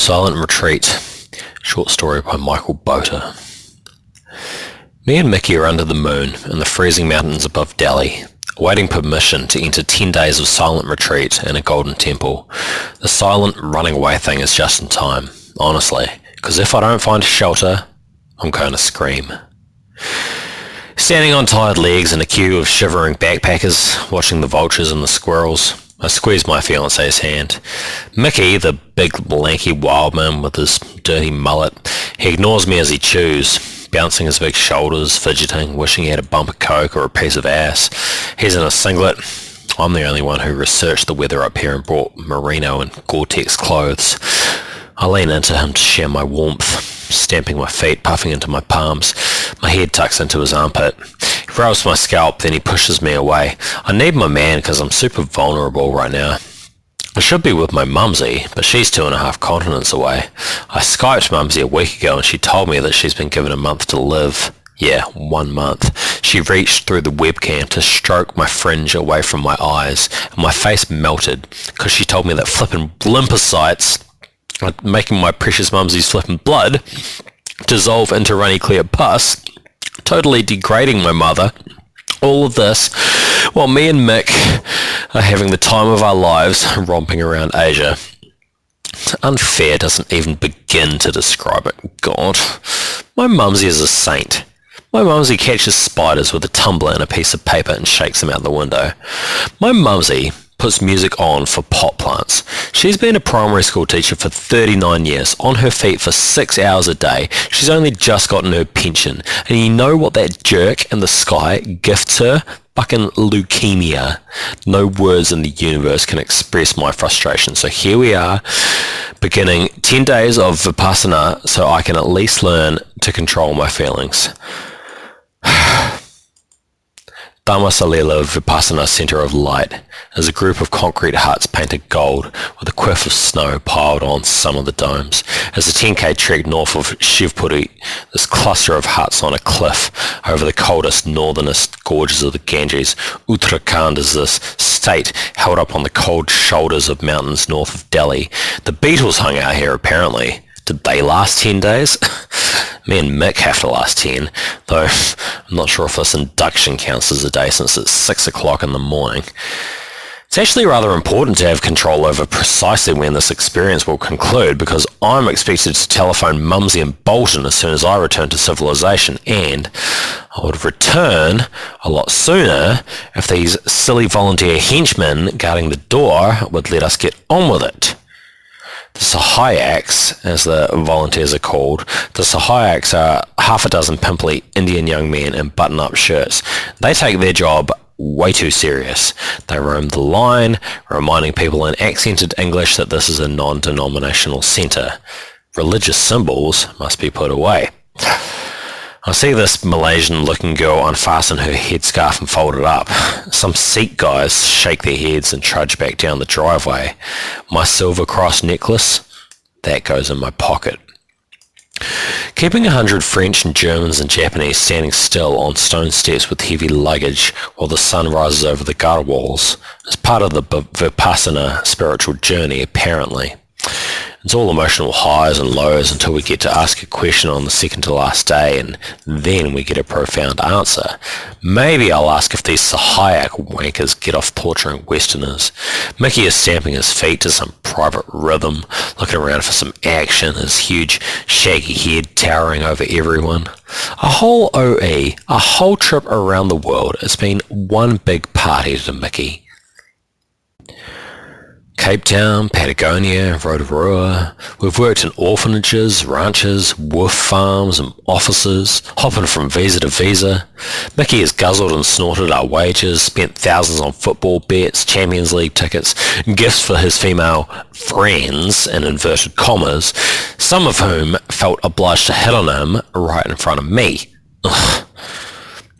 Silent Retreat, short story by Michael Botur. Me and Mickey are under the moon in the freezing mountains above Delhi, awaiting permission to enter 10 days of silent retreat in a golden temple. The silent running away thing is just in time, honestly, because if I don't find shelter, I'm going to scream. Standing on tired legs in a queue of shivering backpackers, watching the vultures and the squirrels, I squeeze my fiance's hand. Mickey, the big lanky wild man with his dirty mullet, he ignores me as he chews, bouncing his big shoulders, fidgeting, wishing he had a bump of coke or a piece of ass. He's in a singlet. I'm the only one who researched the weather up here and brought merino and Gore-Tex clothes. I lean into him to share my warmth, stamping my feet, puffing into my palms. My head tucks into his armpit. He rubs my scalp, then he pushes me away. I need my man because I'm super vulnerable right now. I should be with my mumsy, but she's 2.5 continents away. I Skyped mumsy a week ago and she told me that she's been given a month to live. Yeah, 1 month. She reached through the webcam to stroke my fringe away from my eyes, and my face melted because she told me that flippin' lymphocytes making my precious mumsy's flippin' blood dissolve into runny clear pus, totally degrading my mother. All of this while me and Mick are having the time of our lives romping around Asia. Unfair doesn't even begin to describe it. God, my mumsy is a saint. My mumsy catches spiders with a tumbler and a piece of paper and shakes them out the window. My mumsy puts music on for pot plants. She's been a primary school teacher for 39 years, on her feet for 6 hours a day. She's only just gotten her pension. And you know what that jerk in the sky gifts her? Fucking leukemia. No words in the universe can express my frustration. So here we are, beginning 10 days of vipassana so I can at least learn to control my feelings. Dhammasalila Vipassana Centre of Light is a group of concrete huts painted gold with a quiff of snow piled on some of the domes. As a 10k trek north of Shivpuri, this cluster of huts on a cliff over the coldest, northernest gorges of the Ganges, Uttarakhand is this state held up on the cold shoulders of mountains north of Delhi. The Beatles hung out here apparently. Did they last 10 days? Me and Mick have to last 10, though I'm not sure if this induction counts as a day since it's 6 o'clock in the morning. It's actually rather important to have control over precisely when this experience will conclude, because I'm expected to telephone Mumsy and Bolton as soon as I return to civilization, and I would return a lot sooner if these silly volunteer henchmen guarding the door would let us get on with it. The Sahayaks, as the volunteers are called, the Sahayaks are half a dozen pimply Indian young men in button-up shirts. They take their job way too serious. They roam the line, reminding people in accented English that this is a non-denominational centre. Religious symbols must be put away. I see this Malaysian-looking girl unfasten her headscarf and fold it up. Some Sikh guys shake their heads and trudge back down the driveway. My silver cross necklace, that goes in my pocket. Keeping 100 French and Germans and Japanese standing still on stone steps with heavy luggage while the sun rises over the gutter walls is part of the Vipassana spiritual journey, apparently. It's all emotional highs and lows until we get to ask a question on the second to last day, and then we get a profound answer. Maybe I'll ask if these Sahayak wankers get off torturing Westerners. Mickey is stamping his feet to some private rhythm, looking around for some action, his huge shaggy head towering over everyone. A whole OE, a whole trip around the world, it's been one big party to Mickey. Cape Town, Patagonia, Rotorua. We've worked in orphanages, ranches, wolf farms and offices, hopping from visa to visa. Mickey has guzzled and snorted our wages, spent thousands on football bets, Champions League tickets, gifts for his female friends, in inverted commas, some of whom felt obliged to hit on him right in front of me. Ugh.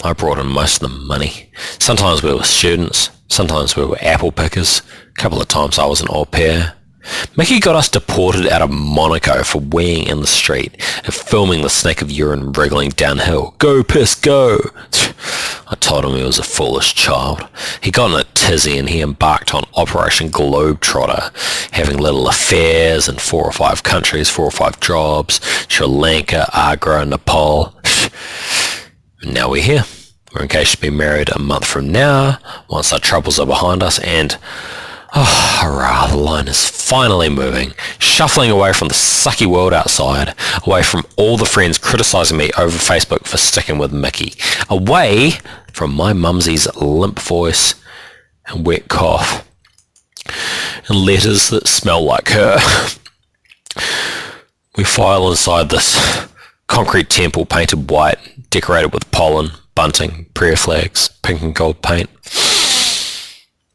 I brought in most of the money. Sometimes we were students, sometimes we were apple pickers, a couple of times I was an au pair. Mickey got us deported out of Monaco for weeing in the street and filming the snake of urine wriggling downhill. Go, piss, go! I told him he was a foolish child. He got in a tizzy and he embarked on Operation Globetrotter, having little affairs in 4 or 5 countries, 4 or 5 jobs, Sri Lanka, Agra, Nepal. And now we're here. We're engaged to be married a month from now, once our troubles are behind us, and oh, hurrah, the line is finally moving, shuffling away from the sucky world outside, away from all the friends criticising me over Facebook for sticking with Mickey, away from my mumsy's limp voice and wet cough, and letters that smell like her. We file inside this concrete temple painted white, decorated with pollen, bunting, prayer flags, pink and gold paint.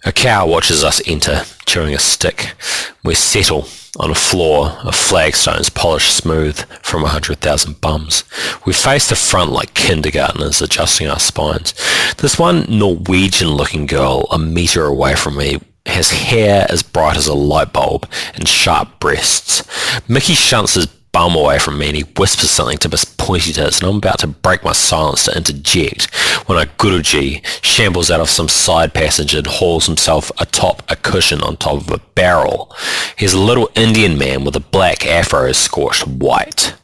A cow watches us enter, chewing a stick. We settle on a floor of flagstones polished smooth from 100,000 bums. We face the front like kindergartners, adjusting our spines. This one Norwegian-looking girl, a metre away from me, has hair as bright as a light bulb and sharp breasts. Mickey shunts his bum away from me and he whispers something to Miss Pointy Tits, and I'm about to break my silence to interject when a Guruji shambles out of some side passage and hauls himself atop a cushion on top of a barrel. He's a little Indian man with a black afro scorched white.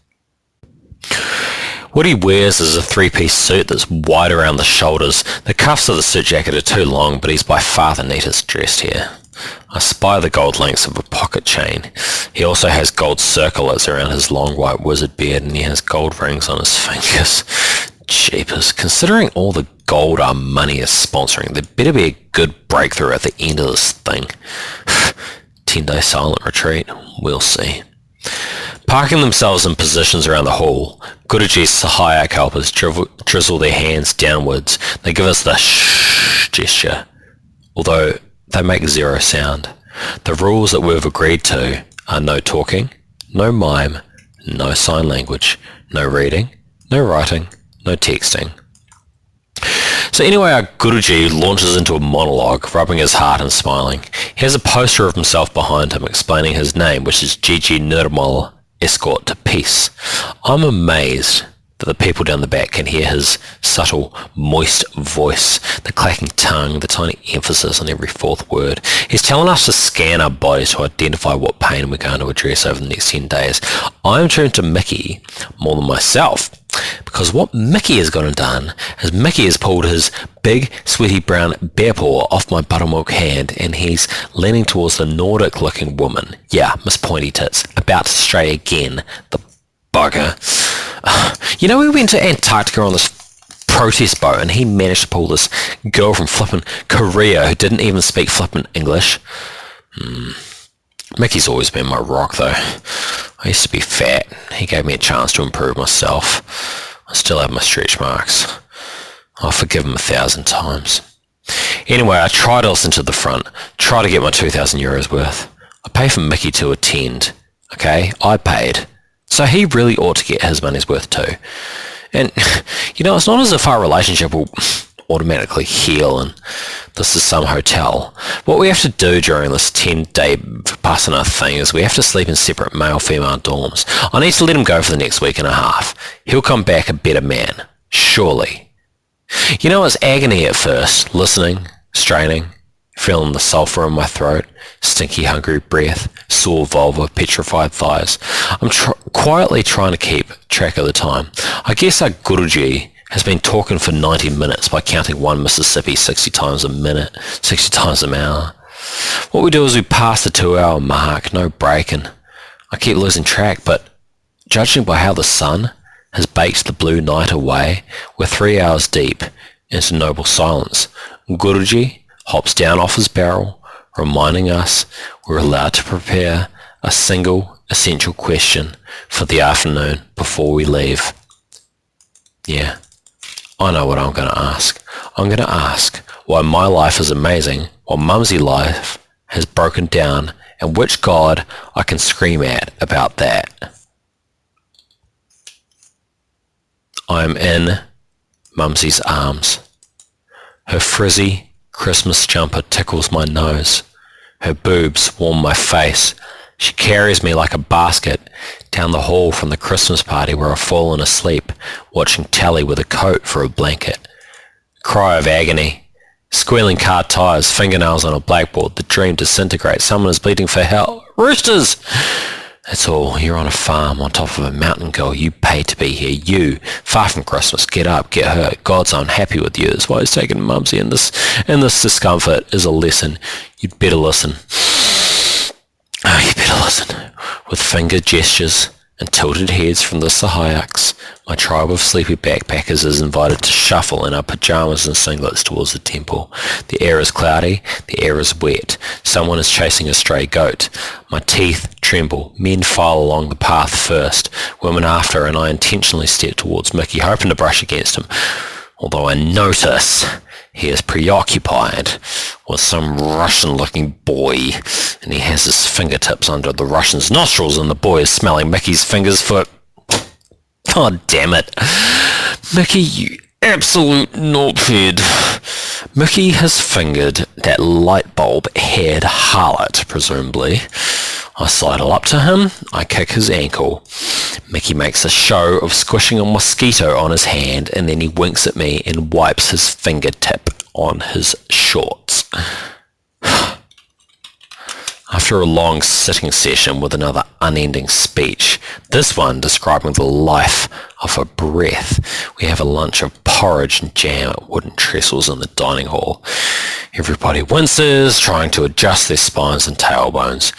What he wears is a 3-piece suit that's wide around the shoulders. The cuffs of the suit jacket are too long, but he's by far the neatest dressed here. I spy the gold links of a pocket chain. He also has gold circlets around his long white wizard beard, and he has gold rings on his fingers. Jeepers, considering all the gold our money is sponsoring, there better be a good breakthrough at the end of this thing. 10-day silent retreat, we'll see. Parking themselves in positions around the hall, Guruji's Sahayak helpers drizzle their hands downwards. They give us the shh gesture, although they make zero sound. The rules that we've agreed to are no talking, no mime, no sign language, no reading, no writing, no texting. So anyway, our Guruji launches into a monologue, rubbing his heart and smiling. He has a poster of himself behind him explaining his name, which is Gigi Nirmal, Escort to Peace. I'm amazed that the people down the back can hear his subtle, moist voice, the clacking tongue, the tiny emphasis on every fourth word. He's telling us to scan our bodies to identify what pain we're going to address over the next 10 days. I'm turned to Mickey more than myself, because what Mickey has gone and done is Mickey has pulled his big, sweaty brown bear paw off my buttermilk hand, and he's leaning towards the Nordic-looking woman. Yeah, Miss Pointy Tits, about to stray again, the bugger. You know, we went to Antarctica on this protest boat and he managed to pull this girl from flippin' Korea who didn't even speak flippin' English. Mickey's always been my rock though. I used to be fat. He gave me a chance to improve myself. I still have my stretch marks. I'll forgive him 1,000 times. Anyway, I try to listen to the front, try to get my 2,000 euros worth. I pay for Mickey to attend. Okay, I paid. So he really ought to get his money's worth too. And, you know, it's not as if our relationship will automatically heal and this is some hotel. What we have to do during this 10-day vipassana thing is we have to sleep in separate male-female dorms. I need to let him go for the next week and a half. He'll come back a better man, surely. You know, it's agony at first, listening, straining, feeling the sulphur in my throat, stinky hungry breath, sore vulva, petrified thighs. I'm quietly trying to keep track of the time. I guess our Guruji has been talking for 90 minutes by counting one Mississippi 60 times a minute, 60 times an hour. What we do is we pass the 2-hour mark, no break, and I keep losing track, but judging by how the sun has baked the blue night away, we're 3 hours deep into noble silence. Guruji hops down off his barrel, reminding us we're allowed to prepare a single essential question for the afternoon before we leave. Yeah, I know what I'm going to ask. I'm going to ask why my life is amazing while Mumsy life has broken down, and which God I can scream at about that. I am in Mumsy's arms. Her frizzy Christmas jumper tickles my nose. Her boobs warm my face She carries me like a basket down the hall from the Christmas party where I've fallen asleep, watching telly with a coat for a blanket. Cry of agony. Squealing car tyres, fingernails on a blackboard, the dream disintegrates. Someone is bleeding for help. Roosters! That's all. You're on a farm on top of a mountain, girl. You paid to be here. You, far from Christmas. Get up, get hurt. God's unhappy with you. That's why he's taking Mumsy, and this discomfort is a lesson. You'd better listen. Oh, you better listen. With finger gestures and tilted heads from the Sahayaks, my tribe of sleepy backpackers is invited to shuffle in our pajamas and singlets towards the temple. The air is cloudy, the air is wet. Someone is chasing a stray goat. My teeth tremble. Men file along the path first, women after, and I intentionally step towards Mickey, hoping to brush against him. Although I notice he is preoccupied with some Russian-looking boy, and he has his fingertips under the Russian's nostrils, and the boy is smelling Mickey's fingers for... Oh, damn it. Mickey, you absolute knobhead. Mickey has fingered that light bulb-haired harlot, presumably. I sidle up to him, I kick his ankle. Mickey makes a show of squishing a mosquito on his hand, and then he winks at me and wipes his fingertip on his shorts. After a long sitting session with another unending speech, this one describing the life of a breath, we have a lunch of porridge and jam at wooden trestles in the dining hall. Everybody winces, trying to adjust their spines and tailbones.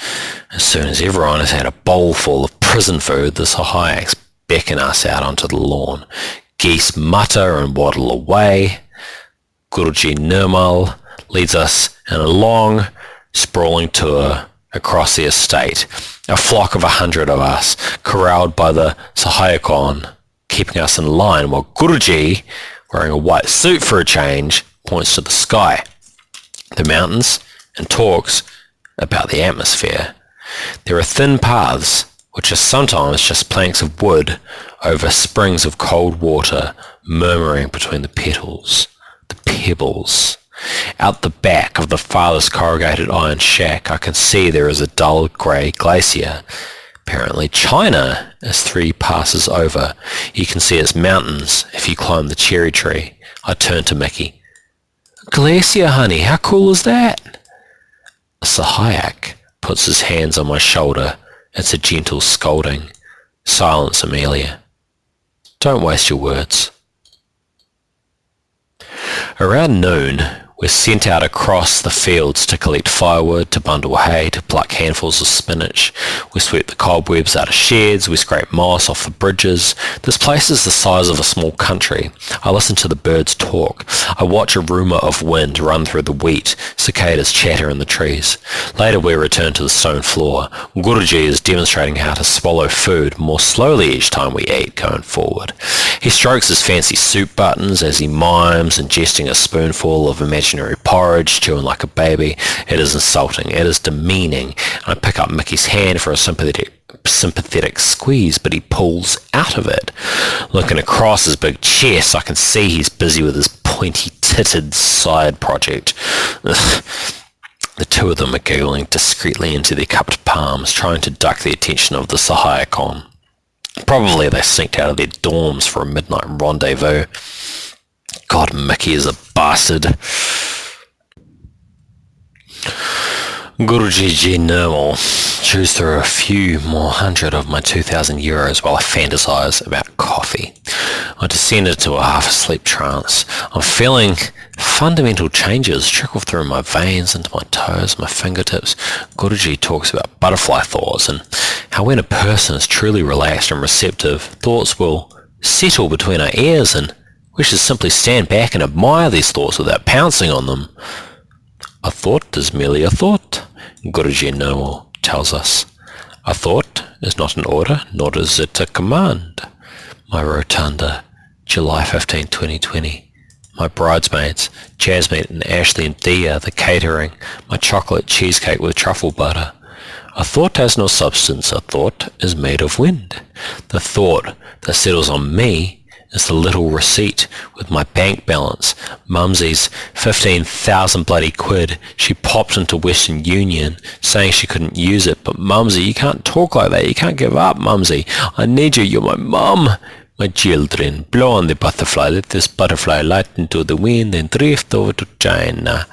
As soon as everyone has had a bowl full of prison food, the Sahayaks beckon us out onto the lawn. Geese mutter and waddle away. Guruji Nirmal leads us in a long, sprawling tour across the estate. A flock of 100 of us, corralled by the Sahayakon, keeping us in line, while Guruji, wearing a white suit for a change, points to the sky, the mountains, and talks about the atmosphere. There are thin paths, which are sometimes just planks of wood over springs of cold water, murmuring between the pebbles. Out the back of the farthest corrugated iron shack, I can see there is a dull grey glacier. Apparently China is 3 passes over. You can see its mountains if you climb the cherry tree. I turn to Mickey. Glacier, honey, how cool is that? A Sahayak puts his hands on my shoulder. It's a gentle scolding. Silence, Amelia. Don't waste your words. Around noon, we're sent out across the fields to collect firewood, to bundle hay, to pluck handfuls of spinach. We sweep the cobwebs out of sheds, we scrape moss off the bridges. This place is the size of a small country. I listen to the birds talk. I watch a rumour of wind run through the wheat, cicadas chatter in the trees. Later we return to the stone floor. Guruji is demonstrating how to swallow food more slowly each time we eat going forward. He strokes his fancy soup buttons as he mimes, ingesting a spoonful of imaginary porridge, chewing like a baby. It is insulting. It is demeaning. I pick up Mickey's hand for a sympathetic squeeze, but he pulls out of it. Looking across his big chest, I can see he's busy with his pointy-titted side project. Ugh. The two of them are giggling discreetly into their cupped palms, trying to duck the attention of the Sahayakon. Probably they sneaked out of their dorms for a midnight rendezvous. God, Mickey is a bastard. Guruji Nirmal chews through a few more hundred of my 2,000 euros while I fantasize about coffee. I descend into a half-asleep trance. I'm feeling fundamental changes trickle through my veins, into my toes, my fingertips. Guruji talks about butterfly thoughts and how when a person is truly relaxed and receptive, thoughts will settle between our ears and we should simply stand back and admire these thoughts without pouncing on them. A thought is merely a thought, Guruji Nirmal tells us. A thought is not an order, nor is it a command. My rotunda, July 15, 2020. My bridesmaids, Jasmine and Ashley and Thea, the catering, my chocolate cheesecake with truffle butter. A thought has no substance, a thought is made of wind. The thought that settles on me is the little receipt with my bank balance. Mumsy's 15,000 bloody quid. She popped into Western Union saying she couldn't use it. But Mumsy, you can't talk like that. You can't give up, Mumsy. I need you. You're my mum. My children, blow on the butterfly. Let this butterfly light into the wind and drift over to China.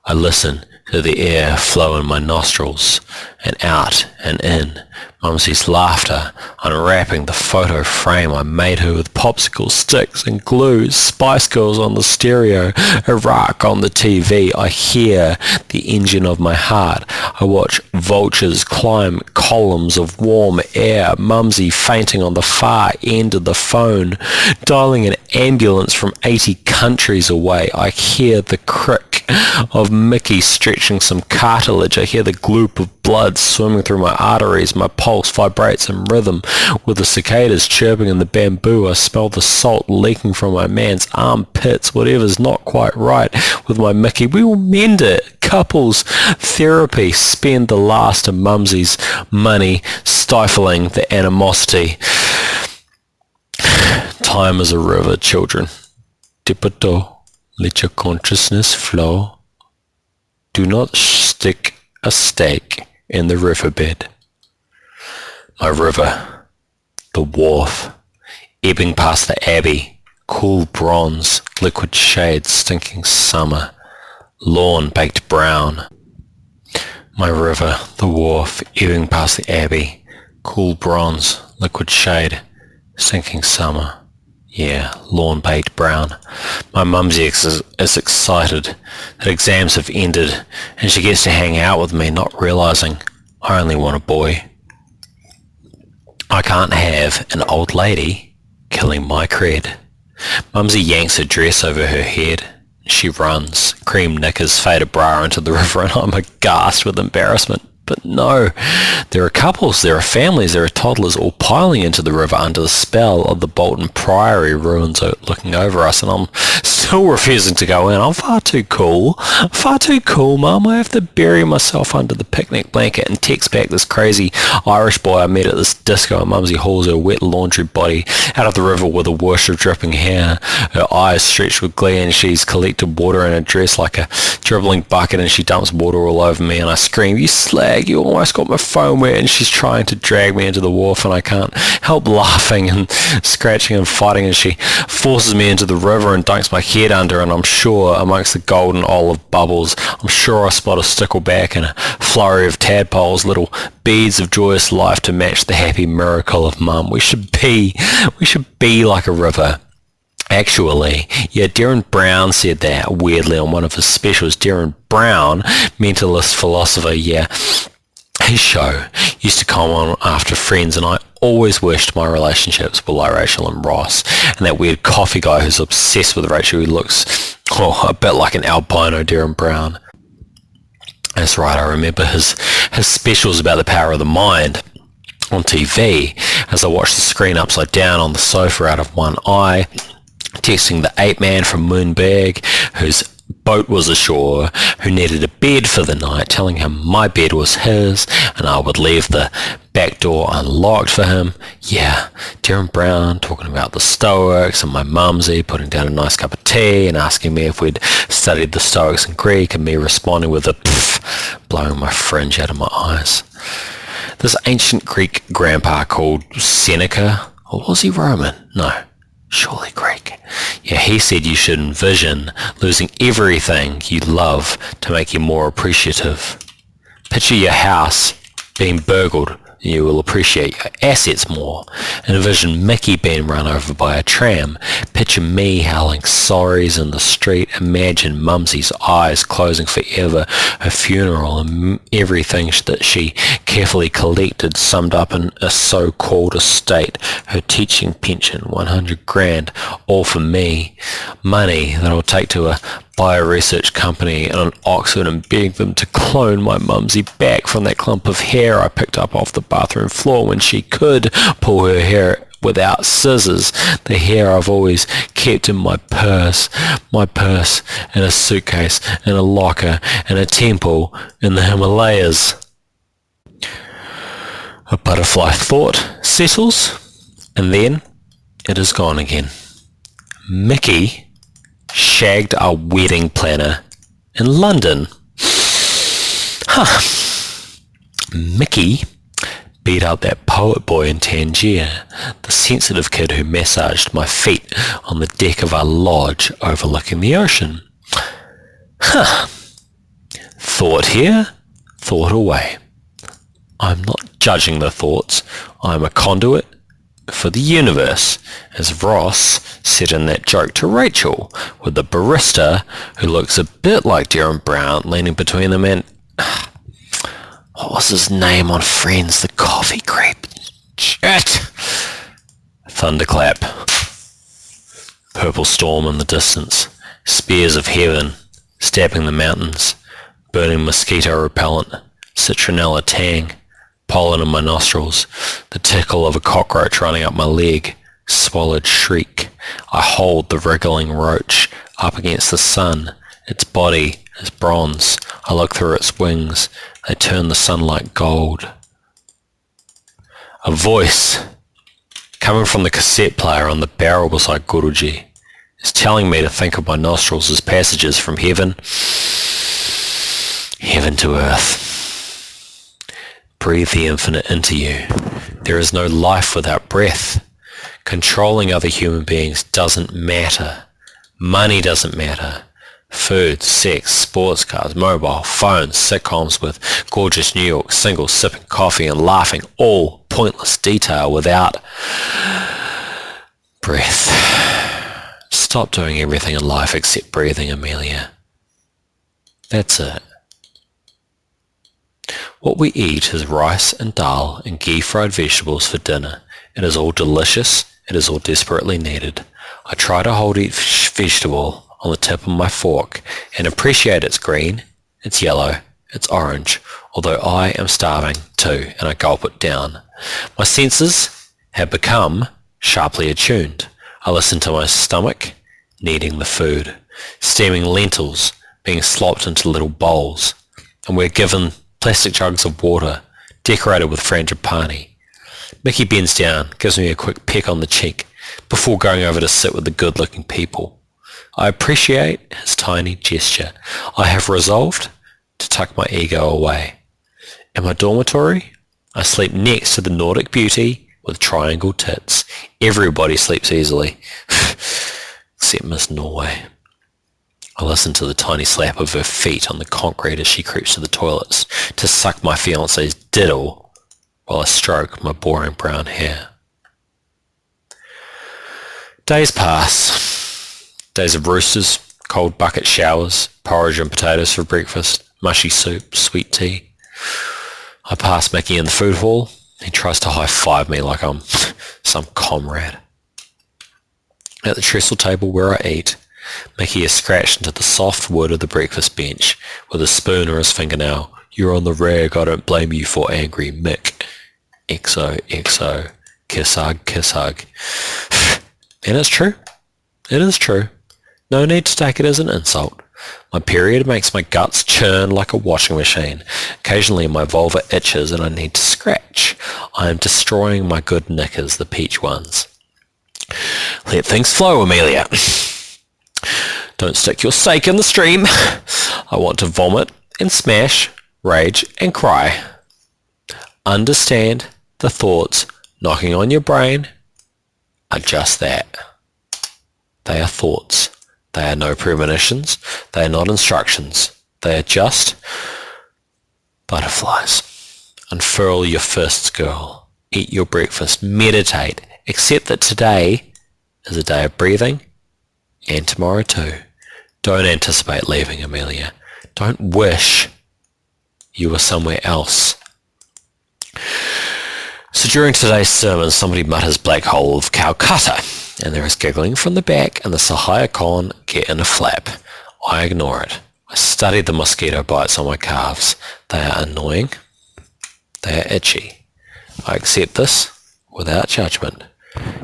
I listen to the air flow in my nostrils, and out and in. Mumsy's laughter, unwrapping the photo frame I made her with popsicle sticks and glue, Spice Girls on the stereo, Iraq on the TV. I hear the engine of my heart. I watch vultures climb columns of warm air. Mumsy fainting on the far end of the phone, dialing an ambulance from 80 countries away. I hear the crick of Mickey stretching some cartilage. I hear the gloop of blood swimming through my arteries. My pulse vibrates in rhythm with the cicadas chirping in the bamboo. I smell the salt leaking from my man's armpits. Whatever's not quite right with my Mickey, we will mend it. Couples therapy. Spend the last of Mumsy's money stifling the animosity. Time is a river, children. Dip a toe. Let your consciousness flow. Do not stick a stake in the riverbed. My river, the wharf, ebbing past the abbey, cool bronze, liquid shade, stinking summer, lawn baked brown. My river, the wharf, ebbing past the abbey, cool bronze, liquid shade, stinking summer. Yeah, lawn baked brown. My mumsy is excited that exams have ended and she gets to hang out with me, not realizing I only want a boy. I can't have an old lady killing my cred. Mumsy yanks her dress over her head. She runs, cream knickers, faded bra into the river, and I'm aghast with embarrassment. But no, there are couples, there are families, there are toddlers all piling into the river under the spell of the Bolton Priory ruins looking over us, and I'm still refusing to go in. I'm far too cool, Mum. I have to bury myself under the picnic blanket and text back this crazy Irish boy I met at this disco, and Mumsy hauls her wet laundry body out of the river with a whoosh of dripping hair, her eyes stretched with glee, and she's collected water in her dress like a dribbling bucket, and she dumps water all over me, and I scream, "You slag, you almost got my phone wet," and she's trying to drag me into the wharf, and I can't help laughing and scratching and fighting, and she forces me into the river and dunks my head under, and I'm sure amongst the golden olive bubbles, I'm sure I spot a stickleback and a flurry of tadpoles, little beads of joyous life to match the happy miracle of Mum. We should be like a river. Actually, yeah, Derren Brown said that weirdly on one of his specials. Derren Brown, mentalist philosopher, yeah, his show used to come on after Friends, and I always wished my relationships were like Rachel and Ross, and that weird coffee guy who's obsessed with Rachel who looks a bit like an albino Derren Brown. That's right, I remember his specials about the power of the mind on TV as I watched the screen upside down on the sofa out of one eye, texting the ape man from Moonbag, whose boat was ashore, who needed a bed for the night, telling him my bed was his and I would leave the back door unlocked for him. Yeah, Derren Brown talking about the Stoics, and my mumsy putting down a nice cup of tea and asking me if we'd studied the Stoics in Greek, and me responding with a pff, blowing my fringe out of my eyes. This ancient Greek grandpa called Seneca, or was he Roman? No. Surely Greek. Yeah, he said you should envision losing everything you love to make you more appreciative. Picture your house being burgled, and you will appreciate your assets more. And envision Mickey being run over by a tram. Picture me howling sorries in the street. Imagine Mumsy's eyes closing forever, her funeral, and everything that she carefully collected summed up in a so-called estate, her teaching pension, 100 grand, all for me. Money that I'll take to a bioresearch company in Oxford and beg them to clone my mumsy back from that clump of hair I picked up off the bathroom floor when she could pull her hair without scissors, the hair I've always kept in my purse in a suitcase, in a locker, in a temple in the Himalayas. A butterfly thought settles, and then It is gone again. Mickey shagged our wedding planner in London. Mickey beat out that poet boy in Tangier, the sensitive kid who massaged my feet on the deck of our lodge overlooking the ocean. Thought here, thought away. I'm not judging the thoughts. I'm a conduit for the universe, as Ross said in that joke to Rachel, with the barista who looks a bit like Derren Brown leaning between them and... what was his name on Friends? The coffee creep. Shit! Thunderclap. Purple storm in the distance. Spears of heaven stabbing the mountains. Burning mosquito repellent. Citronella tang. Pollen in my nostrils. The tickle of a cockroach running up my leg. Swallowed shriek. I hold the wriggling roach up against the sun. Its body is bronze. I look through its wings. They turn the sunlight gold. A voice coming from the cassette player on the barrel beside Guruji is telling me to think of my nostrils as passages from heaven to earth. Breathe the infinite into you. There is no life without breath. Controlling other human beings doesn't matter. Money doesn't matter. Food, sex, sports cars, mobile phones, sitcoms with gorgeous New York singles sipping coffee and laughing, all pointless detail without breath. Stop doing everything in life except breathing, Amelia. That's it. What we eat is rice and dal and ghee-fried vegetables for dinner. It is all delicious. It is all desperately needed. I try to hold each vegetable on the tip of my fork and appreciate its green, its yellow, its orange, although I am starving too, and I gulp it down. My senses have become sharply attuned. I listen to my stomach needing the food. Steaming lentils being slopped into little bowls, and we're given plastic jugs of water decorated with frangipani. Mickey bends down, gives me a quick peck on the cheek before going over to sit with the good-looking people. I appreciate his tiny gesture. I have resolved to tuck my ego away. In my dormitory, I sleep next to the Nordic beauty with triangle tits. Everybody sleeps easily, except Miss Norway. I listen to the tiny slap of her feet on the concrete as she creeps to the toilets to suck my fiance's diddle while I stroke my boring brown hair. Days pass. Days of roosters, cold bucket showers, porridge and potatoes for breakfast, mushy soup, sweet tea. I pass Mickey in the food hall. He tries to high-five me like I'm some comrade. At the trestle table where I eat, Mickey is scratched into the soft wood of the breakfast bench with a spoon or his fingernail. You're on the rag, I don't blame you for angry Mick. XO, XO, kiss hug, kiss hug. And it's true. It is true. No need to take it as an insult. My period makes my guts churn like a washing machine. Occasionally my vulva itches and I need to scratch. I am destroying my good knickers, the peach ones. Let things flow, Amelia. Don't stick your steak in the stream. I want to vomit and smash, rage and cry. Understand the thoughts knocking on your brain are just that. They are thoughts. They are no premonitions. They are not instructions. They are just butterflies. Unfurl your fists, girl. Eat your breakfast. Meditate. Accept that today is a day of breathing and tomorrow too. Don't anticipate leaving, Amelia. Don't wish you were somewhere else. So during today's sermon, somebody mutters Black Hole of Calcutta, and there is giggling from the back and the Sahaya Khan get in a flap. I ignore it. I study the mosquito bites on my calves. They are annoying. They are itchy. I accept this without judgment.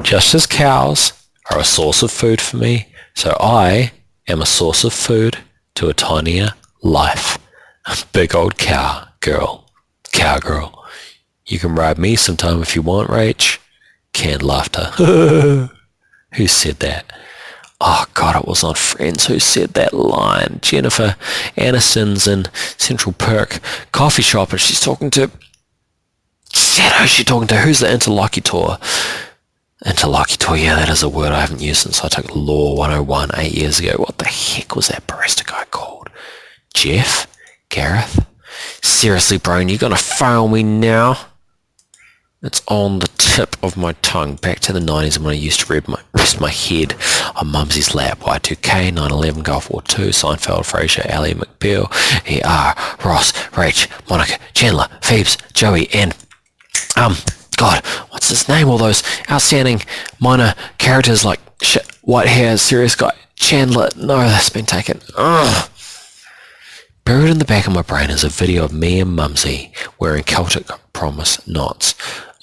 Just as cows are a source of food for me, so I am a source of food to a tinier life. A big old cowgirl. You can ride me sometime if you want, Rach. Canned laughter. Who said that? Oh God, it was on Friends who said that line. Jennifer Aniston's in Central Perk coffee shop and she's talking to... Shit, who's she talking to? Who's the interlocutor? Interlocutor, yeah, that is a word I haven't used since I took Law 101 8 years ago. What the heck was that barista guy called? Jeff? Gareth? Seriously, bro, you gonna fail me now? It's on the tip of my tongue. Back to the 90s when I used to rest my head on Mumsy's lap. Y2K, 9/11, Gulf War II, Seinfeld, Frasier, Ally McBeal, ER, Ross, Rach, Monica, Chandler, Phoebes, Joey, and... God, what's his name? All those outstanding minor characters like shit, white hair, serious guy, Chandler. No, that's been taken. Ugh. Buried in the back of my brain is a video of me and Mumsy wearing Celtic promise knots.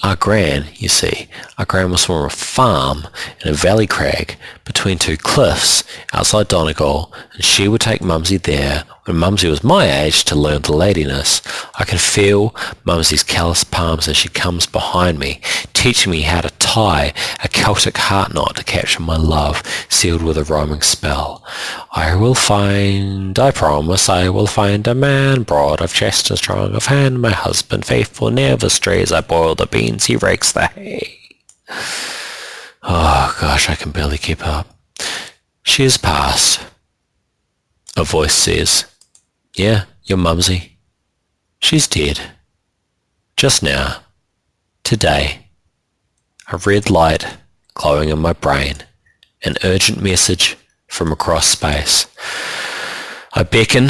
Our gran, you see, our gran was from a farm in a valley crag between two cliffs outside Donegal, and she would take Mumsy there when Mumsy was my age to learn the ladiness. I can feel Mumsy's callous palms as she comes behind me, teaching me how to tie a Celtic heart knot to capture my love, sealed with a rhyming spell. I promise I will find a man broad of chest and strong of hand, my husband faithful never strays. I boil the beans, he rakes the hay. Oh gosh, I can barely keep up. She has passed. A voice says, yeah, your Mumsy. She's dead. Just now. Today. A red light glowing in my brain. An urgent message from across space. I beckon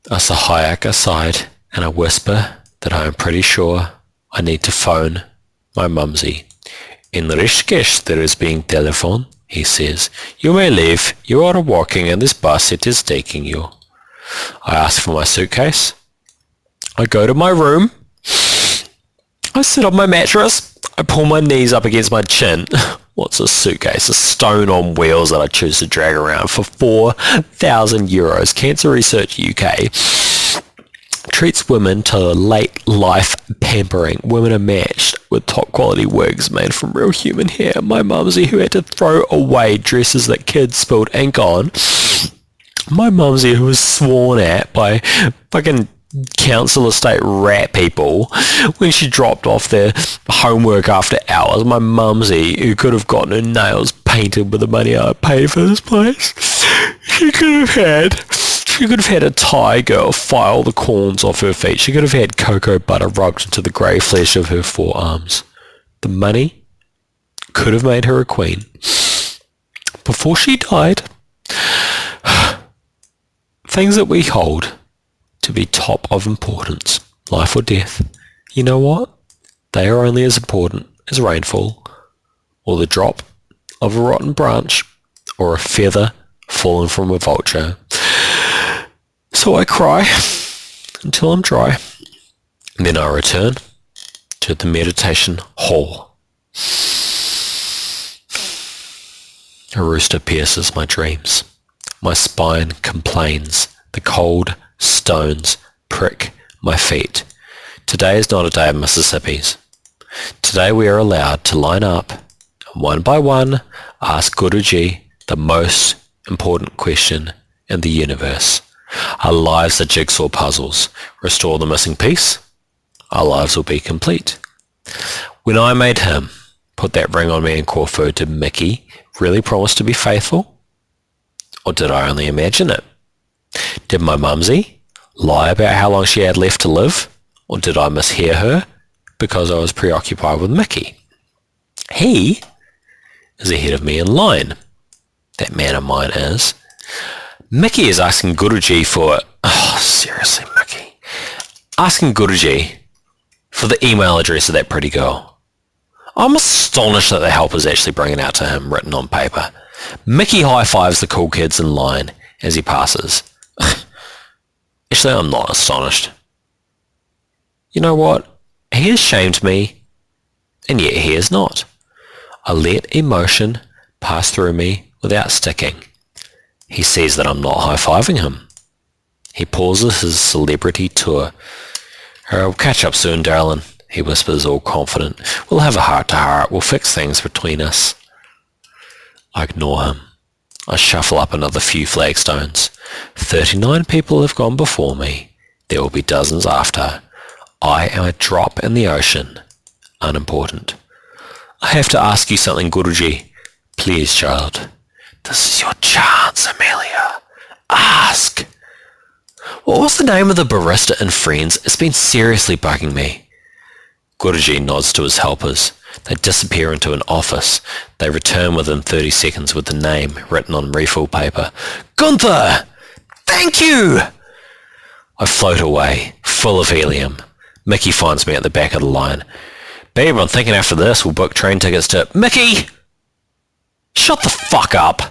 a Sahayak aside and I whisper that I am pretty sure I need to phone my Mumsy. In Rishikesh there is being telephone, he says. You may leave. You are walking and this bus it is taking you. I ask for my suitcase. I go to my room. I sit on my mattress. I pull my knees up against my chin. What's a suitcase? A stone on wheels that I choose to drag around for €4,000. Cancer Research UK treats women to late life pampering. Women are matched with top quality wigs made from real human hair. My Mumsy who had to throw away dresses that kids spilled ink on. My Mumsy who was sworn at by fucking council estate rat people when she dropped off their homework after hours. My Mumsy who could have gotten her nails painted with the money I paid for this place. She could have had a Thai girl file the corns off her feet. She could have had cocoa butter rubbed into the grey flesh of her forearms. The money could have made her a queen. Before she died, things that we hold to be top of importance, life or death, you know what? They are only as important as rainfall, or the drop of a rotten branch, or a feather fallen from a vulture. So I cry until I'm dry. Then I return to the meditation hall. A rooster pierces my dreams. My spine complains. The cold stones prick my feet. Today is not a day of Mississippi's. Today we are allowed to line up and one by one ask Guruji the most important question in the universe. Our lives are jigsaw puzzles. Restore the missing piece. Our lives will be complete. When I made him put that ring on me in Corfu, did Mickey really promise to be faithful? Or did I only imagine it? Did my Mumsy lie about how long she had left to live? Or did I mishear her because I was preoccupied with Mickey? He is ahead of me in line. That man of mine is. Mickey is asking Guruji for... Oh, seriously, Mickey. Asking Guruji for the email address of that pretty girl. I'm astonished that the help is actually bringing it out to him written on paper. Mickey high-fives the cool kids in line as he passes. Actually, I'm not astonished. You know what? He has shamed me, and yet he is not. I let emotion pass through me without sticking. He sees that I'm not high-fiving him. He pauses his celebrity tour. We'll catch up soon, darling, he whispers all confident. We'll have a heart-to-heart. We'll fix things between us. I ignore him. I shuffle up another few flagstones. 39 people have gone before me. There will be dozens after. I am a drop in the ocean. Unimportant. I have to ask you something, Guruji. Please, child. This is your chance, Amelia. Ask. What was the name of the barista in Friends? It's been seriously bugging me. Guruji nods to his helpers. They disappear into an office. They return within 30 seconds with the name written on refill paper. Gunther! Thank you! I float away, full of helium. Mickey finds me at the back of the line. Babe, I'm thinking after this we'll book train tickets to... Mickey! Shut the fuck up!